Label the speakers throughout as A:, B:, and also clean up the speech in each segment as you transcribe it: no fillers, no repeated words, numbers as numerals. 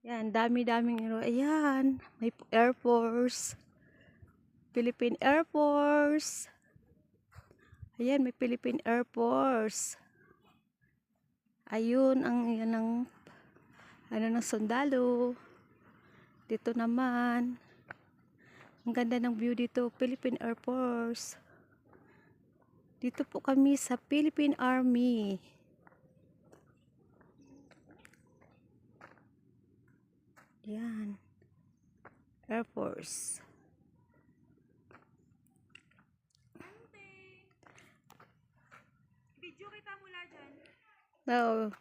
A: Yan, dami-daming ayan, may Air Force. Philippine Air Force. Ayan, may Philippine Air Force. Ayun, yan ang ano ng sundalo. Dito naman. Ang ganda ng view dito, Philippine Air Force. Dito po kami sa Philippine Army. Yan. Air Force.
B: Video kita mula dyan.
A: No.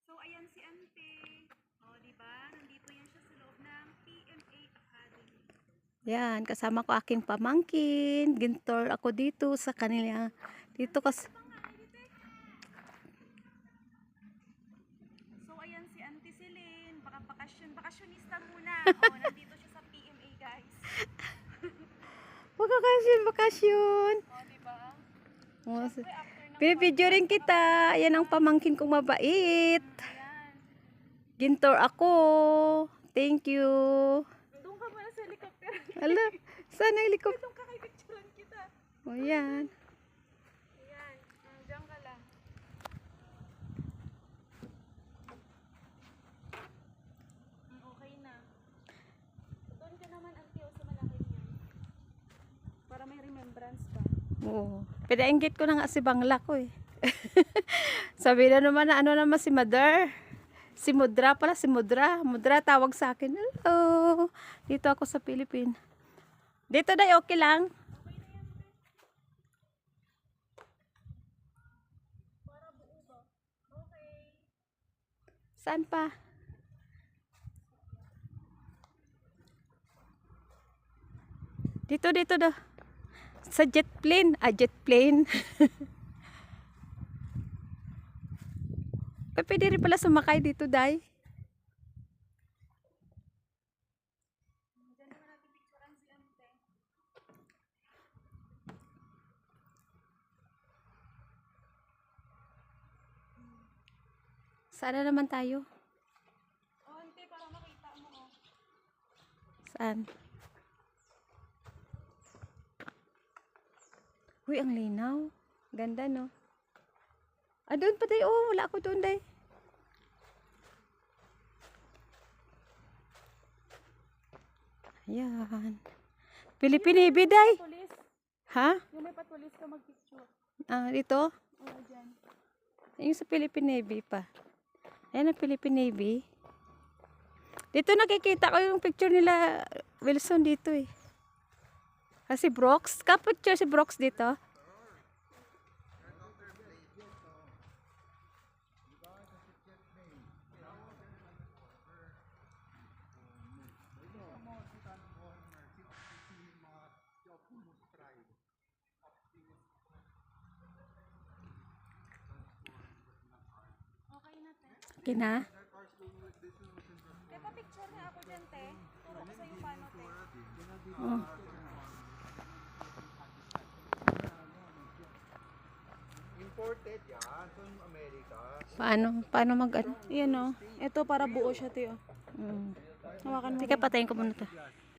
B: So, ayan si Ante. O, diba? Nandito yan siya sa loob ng PMA Academy.
A: Yan, kasama ko aking pamangkin. Gintor ako dito sa kanila. Dito kasi.
B: So, ayan si Ante Celine. Baka bakasyonista muna. O, nandito siya sa PMA, guys.
A: Bakasyon.
B: O, diba?
A: Siyempre,
B: after ng
A: Pinipidyo rin kita. Yan ang pamangkin kong mabait.
B: ayan.
A: Gintor ako. Thank you.
B: Doon ka muna sa helicopter.
A: Ala, saan ang helicopter?
B: Doon ka kay picturean kita.
A: O yan.
B: Ayan. Diyan ka lang. Okay na. Doon ka naman, Ante, o sa malaki niya. Para may remembrance ka.
A: Oo. Pinainggit ko na nga si Bangla ko eh. Sabi na naman na ano naman si Mother. Si Mudra pala, si Mudra. Mudra tawag sa akin. Hello. Dito ako sa Philippines. Dito day okay lang.
B: Para buo ba? Okay.
A: Saan pa? Dito daw. Sa jet plane. Jet plane. Pwede rin pala sumakay dito, Day.
B: Diyan naman natin picturean si Ante.
A: Saan na naman tayo?
B: O, Ante, para makita mo. Oh.
A: Saan? Uy, ang linaw. Ganda, no? Ah, doon pa, Day. Oh, wala ako doon, Day. Ayan. Philippine Navy, Day.
B: Tulis.
A: Ha?
B: Yung may patulis ka mag-picture.
A: Ah, dito?
B: O, dyan.
A: Yung sa Philippine Navy pa. Ayan ang Philippine Navy. Dito nakikita ko yung picture nila Wilson dito eh. Kasi Brooks. Ka-picture si Brooks dito.
B: Okay na, te.
A: Okay na.
B: Te, pa-picture na ako dyan, te. Turo ko sa'yo paano, te.
A: Oh.
C: Imported yan, from America.
A: Paano mag ano?
B: Yan, o. Ito para buo siya, te, o.
A: Mm.
B: Hawakan mo.
A: Teka, patayin ko muna to.